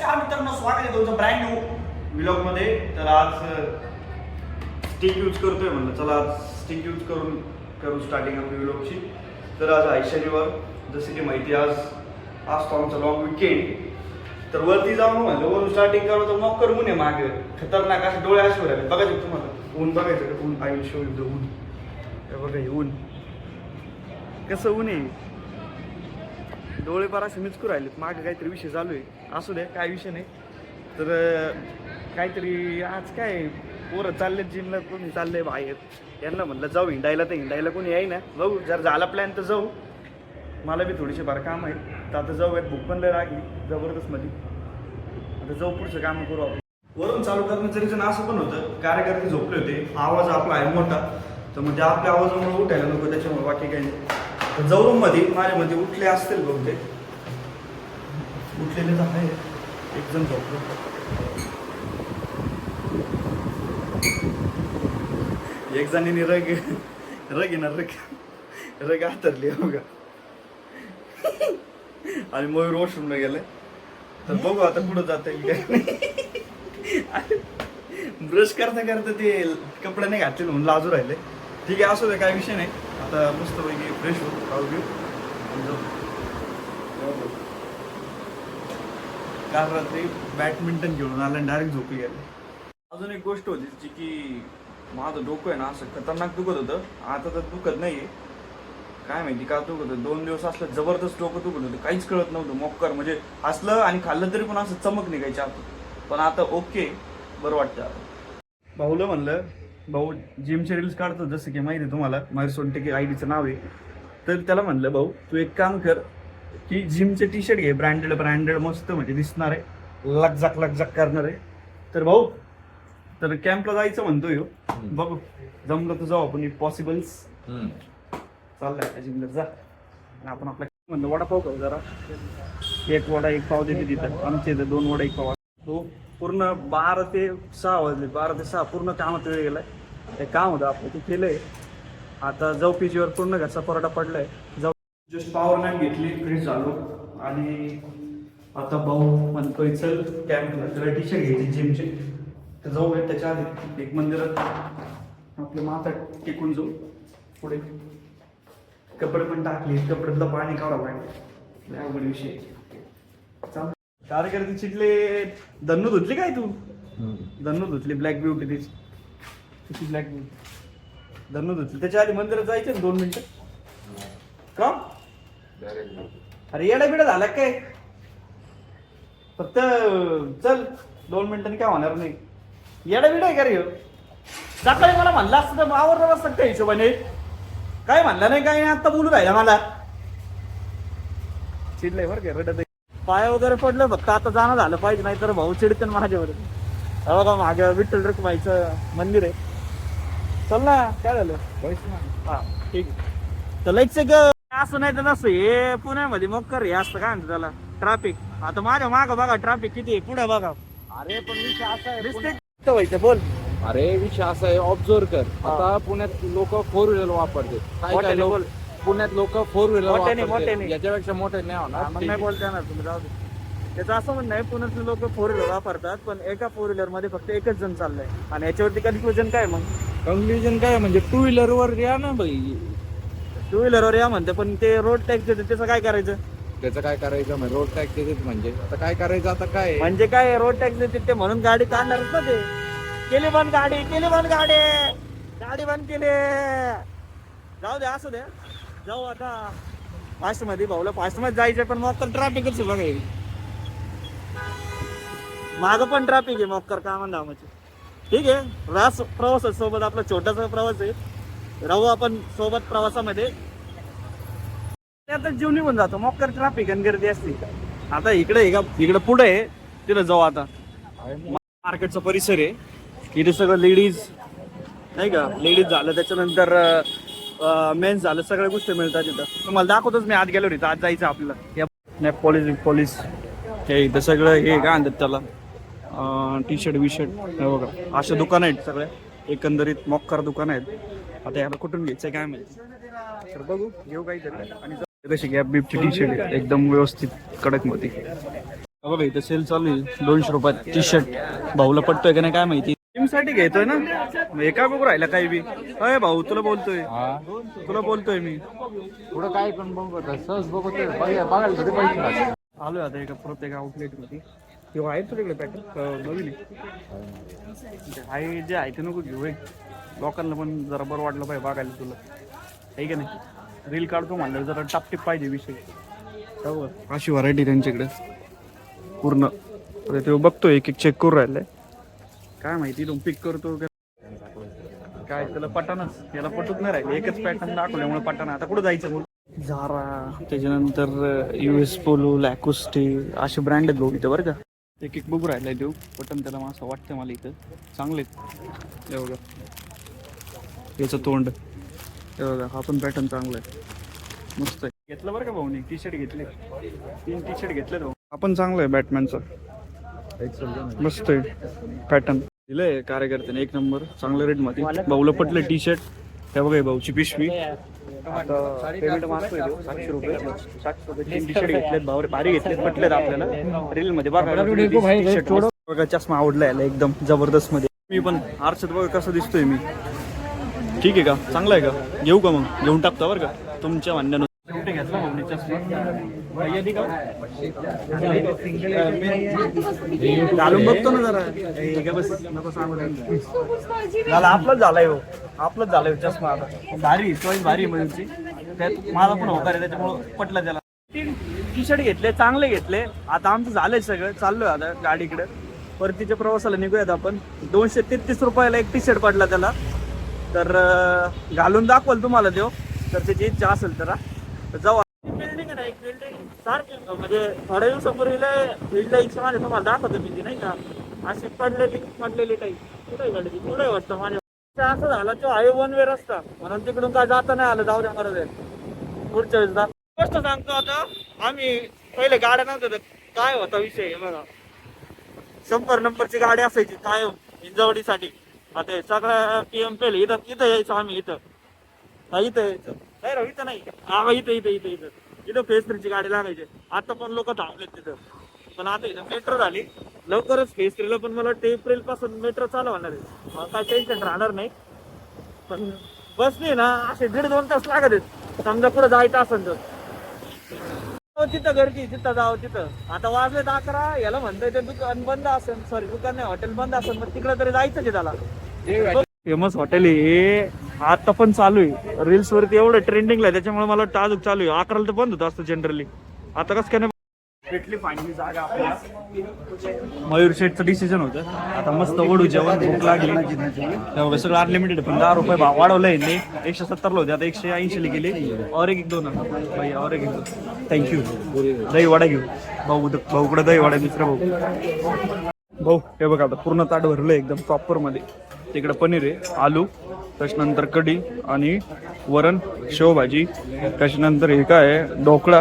नमस्कार मित्रांनो, स्वागत आहे तुमचं ब्रँड न्यू व्लॉग मध्ये. तर आज स्टिक यूज करतोय म्हणलं, चला आज स्टिक यूज करू स्टार्टिंग आपली व्लॉगची. तर आज आहे शनिवार, जसं की माहिती आज तो आमचा लॉंग विकेंड. तर वरती जाऊन म्हणलं वरून स्टार्टिंग करू तर मग करून आहे मागे खतरनाक असे डोळे असे राहिले. बघायचं तुम्हाला ऊन बघायचं का? ऊन आय शो यू द ऊन. हे बघा हे ऊन कसं ऊन आहे, डोळे बार असे मिचकू राहिलेत. मागे काहीतरी विषय चालू आहे, असू द्या काय विषय नाही. तर काहीतरी आज काय पोरं चाललेत जिमला, कोणी चाललंय बाहेर. यांना म्हणलं जाऊ हिंडायला, तर हिंडायला कोणी याय ना. जाऊ जर झाला प्लॅन तर जाऊ. मला बी थोडीशी बार काम आहेत, तर आता जाऊयात. भूक पण लय लागली जबरदस्त मध्ये. आता जाऊ पुढचं काम करू आपण. वरून चालू करण्याचं रिझन असं पण होतं, कार्यकर्ते झोपले होते, आवाज आपला आहे मोठा, तर म्हणजे आपल्या आवाजामुळे उठायला नको, त्याच्यामुळे बाकी काही नाही. तर जाऊ मध्ये माझ्यामध्ये उठले असतील बहुतेक, उठलेले तर आहे. एक जण झोपलो, एक जणीने रग येणार रग हातरली बघा. आणि मयूर वॉशरूमला गेलाय. तर बघू आता पुढं जाता येईल काय. ब्रश करता करता ते कपडे नाही घातले म्हणून लाजू राहिले. ठीक आहे, असू दे, काय विषय नाही. आता मस्त पैकी फ्रेश होऊ, खाऊ घेऊ आणि जाऊ. काल रात्री बॅडमिंटन खेळून आलं आणि डायरेक्ट झोपी गेले. अजून एक गोष्ट होती जी की माझं डोकं आहे ना असं खतरनाक दुखत होतं. आता तर दुखत नाहीये, काय माहिती का दुखत होतं. 2 दिवस असलं जबरदस्त डोकं दुखत होतं, काहीच कळत नव्हतं. मोक्कर म्हणजे असलं आणि खाल्लं तरी पण असं चमक निघायची आता. पण आता ओके, बरं वाटतं आता. भाऊला म्हणलं, भाऊ जिमचे रील्स काढतो जसं की माहिती आहे तुम्हाला, माझ्या सोनटेके आयडीचं नाव आहे. तर त्याला म्हणलं भाऊ तू एक काम कर की जिमचे टी शर्ट घे, ब्रँडेड मस्त म्हणजे दिसणार आहे, लकझक करणार आहे. तर भाऊ तर कॅम्पला जायचं म्हणतोय, बघू जमलं तर जाऊ आपण, इफ पॉसिबल्स. चाललाय जिमला जा. आणि आपण आपल्या म्हणलं वडापाव खाऊ जरा. एक वडा एक पाव देते तिथं, आमच्या इथं 2 वडा 1 पाव. तो पूर्ण 12 ते 6 वाजले, 12 ते 6 पूर्ण कामात वेळ गेलाय. ते काम होतं आपलं ते केलंय. आता जाऊ पीजीवर, पूर्ण घरचा परोटा पडलाय. जाऊ जस्ट पॉवर नॅप घेतली, फ्रेश झालो. आणि आता भाऊ म्हणतोय चल कॅम्पला, त्याला टी शर्ट घ्यायची जिमचे. तर जाऊया त्याच्या आधी एक मंदिरात आपलं माथा टेकून जाऊ. पुढे कपडे पण टाकले, कपड्यातलं पाणी काढावं लागेल, अवघड विषय. चाल कार्यकर्ते चिटले. धन्नू धुतली काय तू? धन्नू धुतली ब्लॅक ब्युटी तिची ब्लॅक ब्युटी धन्नू धुतली. त्याच्या आधी मंदिरात जायचं 2 मिनिटं का? अरे येडा बिडा झाला काय? फक्त चल 2 मिनिटांनी काय होणार नाही. येडा बिडा आहे का रे? सकाळी मला म्हणलं असतं तर आवडलं असतं त्या हिशोबाने. काय म्हणलं नाही, काय नाही, आता बोलू राहिला मला. चिडलंय बरं का, रडत. पाय वगैरे पडलं फक्त, आता जाणं झालं पाहिजे, नाही तर भाऊ चिडतं माझ्यावर. बघा मागं विठ्ठल रखुमाईचं मंदिर आहे. चल ना, काय झालं? हा ठीक आहे. तर लाईटच असं नाही तर नसतं. हे पुण्यामध्ये मोक्कर हे असतं, काय म्हणतं त्याला, ट्रॅफिक. आता माझ्या मागं बघा ट्रॅफिक किती आहे, पुढे बघा. अरे पण विषय असा आहे, रिस्पेक्ट व्हायचं बोल. अरे विषय असा आहे, ऑब्झर्व कर. आता पुण्यात लोक 4 व्हीलर वापरते, काय लोक पुण्यात लोक 4 व्हीलर वापरते, याच्यापेक्षा मोठे नाही होणार. नाही बोलता येणार तुम्ही, जाऊ दे. त्याचं असं म्हणणं आहे, पुण्यातले लोक 4 व्हीलर वापरतात, पण एका 4 व्हीलर मध्ये फक्त एकच जण चाललंय. आणि याच्यावरती कन्क्लुजन काय मग? कन्क्लुजन काय म्हणजे 2 व्हीलर वर या ना भाई. 2 व्हीलरवर या म्हणते, पण ते रोड टॅक्स देते, त्याचं काय करायचं? त्याचं काय करायचं म्हणजे रोड टॅक्स देतात म्हणजे आता काय करायचं? आता काय म्हणजे काय रोड टॅक्स देते ते म्हणून गाडी काढणारच ना ते. केली बंद गाडी गाडी बंद केली. जाऊ दे, असू द्या. जाऊ आता फास्ट मध्ये. भाऊला फास्ट मध्ये जायचं, पण मग तर ट्रॅफिकच आहे बघा. मागं पण ट्रॅफिक आहे मोक्कर कामाची. ठीक आहे, प्रवास सोबत आपला छोटासा प्रवास आहे, राहू आपण सोबत प्रवासामध्ये. आता जीव निघून जातो. मोक्कर ट्रॅफिक आणि गर्दी असते. आता इकडे पुढे आहे, तिथं जाऊ. आता मार्केटचा परिसर आहे, इथे सगळं लेडीज नाही का, लेडीज झालं, त्याच्यानंतर मेन्स झालं, सगळ्या गोष्टी मिळतात तिथं. तुम्हाला दाखवतोच मी, आत गेलो रे. आज जायचं आपल्याला. पोलीस हे इथं सगळं हे काय आणतात त्याला, टी शर्ट विशर्ट हे बघा, अशा दुकान आहेत सगळ्या. एकंदरीत मोक्कर दुकान आहेत. आता याला कुठून घ्यायचं काय माहिती, तर बघू घेऊ काहीतरी. आणि कशी गॅप बीपची टी शर्ट एकदम व्यवस्थित कडक मध्ये. बघा इथं सेल चालू आहे 200 रुपयात टी शर्ट. भाऊला पटतोय का नाही काय माहिती. जिम साठी घेतोय ना एका बघू राहिला काही बी. अय भाऊ तुला बोलतोय मी. पुढं काय पण बघत सहज बघतोय बघायला तरी पैसे लागतात. आलोय आता एका प्रत्येक आउटलेट मध्ये. किंवा आहे तुझ्याकडे पॅटर्न नवीन आहे जे आहे ते नको घेऊ. लोकांना पण जरा बरं वाटलं पाहिजे बघायला तुला आहे का नाही. रील काढतो म्हणलं जरा टापटीप पाहिजे विषय. अशी व्हरायटी त्यांच्याकडे पूर्ण. ते बघतोय एक चेक करून राहिलंय काय माहिती. तो पिक करतो काय त्याला पटानच याला पटत नाही राहिले. एकच पॅटर्न दाखवल्यामुळे पटान. आता कुठं जायचं मग. झारा त्याच्यानंतर US पोलो लॅकोस्टे असे ब्रँड आहेत भाऊ इथं बरं का. एक बघू राहिलाय देऊ पटन त्याला असं वाटतं मला. इथं चांगले हे बघा याचं तोंड हे बघा. हा पण पॅटर्न चांगला आहे मस्त आहे. घेतलं बरं का भाऊ टी शर्ट घेतले 3 टी शर्ट घेतले भाऊ. आपण चांगलं आहे बॅटमॅनचं मस्त आहे पॅटर्न दिलंय कार्यकर्त्याने एक नंबर चांगल्या रेट मध्ये. भाऊला पटलं टी शर्ट. हे बघा भाऊची पिशवी. आता पेमेंट मारतोय 700 रुपये 3 टी शर्ट घेतलेत भाऊ. भारी घेतलेत पटलेत आपल्याला. रील मध्ये बघा बघा चष्मा आवडला याला एकदम जबरदस्त मध्ये. मी पण आरशात बघा कसं दिसतोय मी. ठीक आहे का चांगला आहे का घेऊ का मग घेऊन टाकता बरं का तुमच्या म्हणण्यानुसार. कुठे घेतला भाऊ चष्मा घालून बघतो ना जरा. बस नको सांगू झाला आपलंच झालाय हो. आपलंच झालंय चष्मा. आता भारी चॉईस भारी म्हणजे त्यात मला पण होकार आहे त्याच्यामुळं पटलं त्याला. 3 टी शर्ट घेतले चांगले घेतले. आता आमचं झालंय सगळं चाललोय आता गाडीकडे परतीच्या प्रवासाला निघूयात आपण. 233 रुपयाला एक टी शर्ट पडला त्याला. तर घालून दाखवाल तुम्हाला देऊ तर त्याची इच्छा असेल तर जाऊ. बिल्डिंग आहे ना एक बिल्डिंग सारखी म्हणजे थोड्या दिवसापूर्वीला बिल्डिंग इच्छा माझ्या तुम्हाला दाखवतो मी ती नाही का. अशी पडलेली काही कुठे गाडी कुठे वाटतं माझ्या. असं झालं तो हायवे 1 वे रस्ता म्हणून तिकडून काय जाता नाही आलं. जाऊ द्या मला पुढच्या वेळेस गोष्ट सांगतो. आता आम्ही पहिले गाड्या नव्हत्या काय होता विषय बघा. 100 नंबरची गाडी असायची काय हिंजवडीसाठी. आता सगळ्या PM पेल इथं यायचं आम्ही. इथं यायचं नाही राव इथं नाही. हा इथं फेज 3 ची गाडी लागायची. आता पण लोक थांबलेत तिथं. पण आता इथं मेट्रो झाली लवकरच फेज 3 ला पण मला वाटतं एप्रिल पासून मेट्रो चालू होणार आहे. काय टेन्शन राहणार नाही. पण बसने ना असे 1.5-2 तास लागत आहेत समजा पुढे जायचं असेल तर. तिथं गर्दी तिथं जावं तिथं. आता वाजले 11 याला म्हणतोय ते दुकान बंद असेल. सॉरी दुकान नाही हॉटेल बंद असेल. मग तिकडे तरी जायचं आहे त्याला. फेमस हॉटेल आहे आता पण चालू आहे रील्स वरती एवढं ट्रेंडिंगला आहे त्याच्यामुळे मला वाटतं अजून चालू आहे. 11ला तर बंद होतं असतं जनरली. आता कसं काय नाही भेटली फायनली जागा आपल्याला. मयूर शेठचं डिसिजन होतं. आता मस्त ओढू जेवण भूक लागली तेव्हा सगळं अनलिमिटेड. पण 10 रुपये भाव वाढवलंय नाही. 170 ला होते आता 180 ला गेले. और एक 2 भाई और एक 2 थँक्यू. दही वडा घेऊ भाऊकडे दही वडा दुसरा भाऊ हे बघा आता पूर्ण ताट भरलंय एकदम प्रॉपर मध्ये. तिकडे पनीर आहे आलू त्याच्यानंतर कढी आणि वरण शेवभाजी त्याच्यानंतर हे काय आहे ढोकळा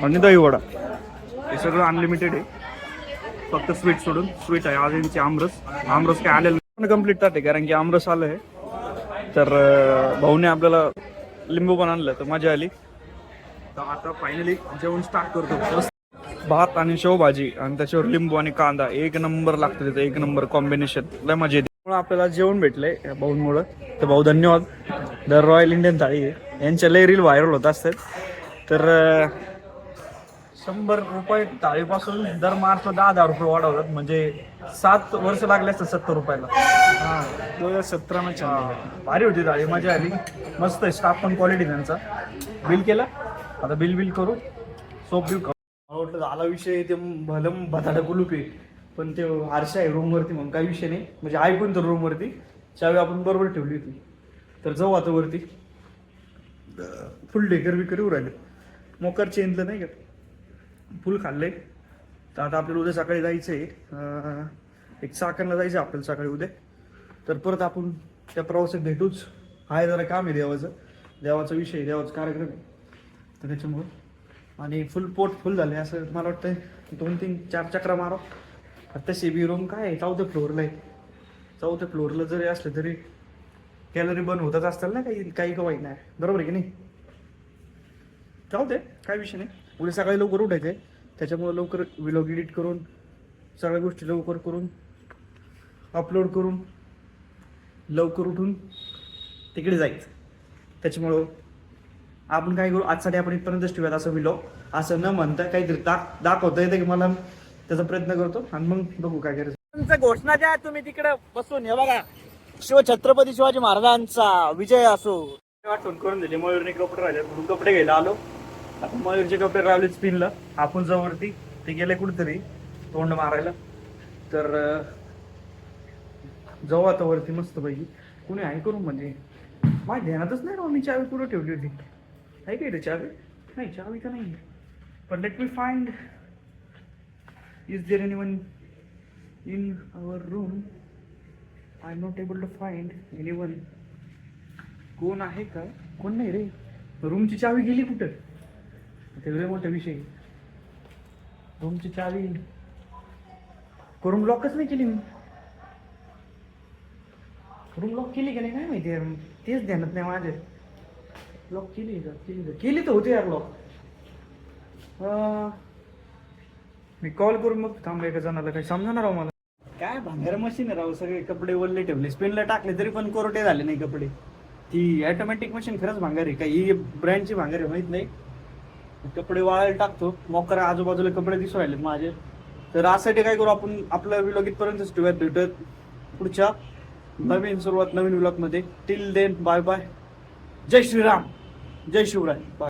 आणि दही वडा. हे सगळं अनलिमिटेड आहे फक्त स्वीट सोडून. स्वीट आहे आज यांची आमरस काय आलेलं कम्प्लीट ताट आहे कारण की आमरस आलं आहे. तर भाऊने आपल्याला लिंबू पण आणलं तर मजा आली. तर आता फायनली जेवण स्टार्ट करतो. भात आणि शेवभाजी आणि त्याच्यावर लिंबू आणि कांदा एक नंबर लागतं त्याचं. एक नंबर कॉम्बिनेशन लय मजा येते. आपल्याला जेवण भेटलंय या भाऊंमुळं तर भाऊ धन्यवाद. द रॉयल इंडियन थाळी आहे यांच्या लय रील व्हायरल होत असतात. तर 100 रुपये थाळीपासून दर मार्च 10,000 रुपये वाढवतात. म्हणजे 7 वर्ष लागले असतात 70 रुपयाला. 2017 मध्ये भारी होती थाळी मजा आली. मस्त आहे स्टाफ पण क्वालिटी त्यांचा. बिल केलं आता बिल करू सोप बिल वाटलं झाला विषय. ते भलम बटाटा कुलूप आहे पण ते आरशा आहे रूमवरती म्हणून काही विषय नाही. म्हणजे ऐकून तर रूमवरती चावी आपण बरोबर ठेवली होती. तर जाऊ आता वरती. फुल ढेकर बिकर येऊ राहिले. मोकर चेंजलं नाही का फुल खाल्लंय. तर आता आपल्याला उद्या सकाळी जायचं आहे. एक चाकणला जायचं आपल्याला सकाळी उद्या. तर परत आपण त्या प्रवासात भेटूच. आहे जरा काम आहे देवाचा विषय देवाचा कार्यक्रम आहे तर त्याच्यामुळं. आणि फुल पोट फुल झाले असं मला वाटतं. 2-3-4 चक्रा मारो. आता CB रूम काय आहे 4थ्या फ्लोअरला आहे. 4थ्या फ्लोअरला जरी असलं तरी कॅलरी बंद होतच असतात ना काही वाईट नाही बरोबर आहे की नाही. जाऊ दे काय विषय नाही. उद्या सकाळी लवकर उठायचंय त्याच्यामुळे लवकर व्लॉग एडिट करून सगळ्या गोष्टी लवकर करून अपलोड करून लवकर उठून तिकडे जायचं. त्याच्यामुळं आपण काय करू, आजसाठी आपण इथपर्यंतच ठेवूयात असं व्लॉग. असं न म्हणता काहीतरी दाखवता येतं की मला, त्याचा प्रयत्न करतो आणि मग बघू काय करायचं. तुमचं घोषणा द्या तुम्ही तिकडे बसून. हे बघा, छत्रपती शिवाजी महाराजांचा विजय असो. आठवण करून दिली, मयूरने कपडे राहिले म्हणून कपडे घ्यायला आलो. आता मयूरचे कपडे रावले स्पिनला, आपण जवळती ते गेले कुठेतरी तोंड मारायला. तर जाऊ आता वरती मस्त पैकी. कुणी आहे करू म्हणजे माझ्या ध्यानातच नाही राव, मी चावी कुठं ठेवली होती. आहे का इथे चावी? नाही, चावी का नाही. पण let me find, is there anyone in our room? I am not able to find anyone. कोण आहे का? कोण नाही रे. रूमची चावी गेली कुठं? तेवढे मोठा विषय. रूमची चावी रूम लॉकच नाही केली मी. रूम लॉक केली का नाही काय माहिती यार, तेच ध्यानात नाही माझ्या. लॉक केली का? केली तर होती यार लॉक. मी कॉल करून मग थांबले एका जणाला, काही समजणार राव मला. काय भांगार मशीन आहे राव, सगळे कपडे वल्ले ठेवले, स्पिनला टाकले तरी पण कोरटे झाले नाही कपडे. ती ऑटोमॅटिक मशीन खरंच भांगार आहे, काही ही ब्रँडची भांगार आहे माहित नाही. कपडे वाळायला टाकतो, मोकरा आजूबाजूला कपडे दिसू राहिलेत माझे. तर यासाठी काय करू आपण, आपलं व्लॉग इथपर्यंतच ठेवूयात. भेटत पुढच्या नवीन सुरुवात नवीन व्लॉग मध्ये. Till then bye bye. जय श्रीराम, जय शिवराय. बाय.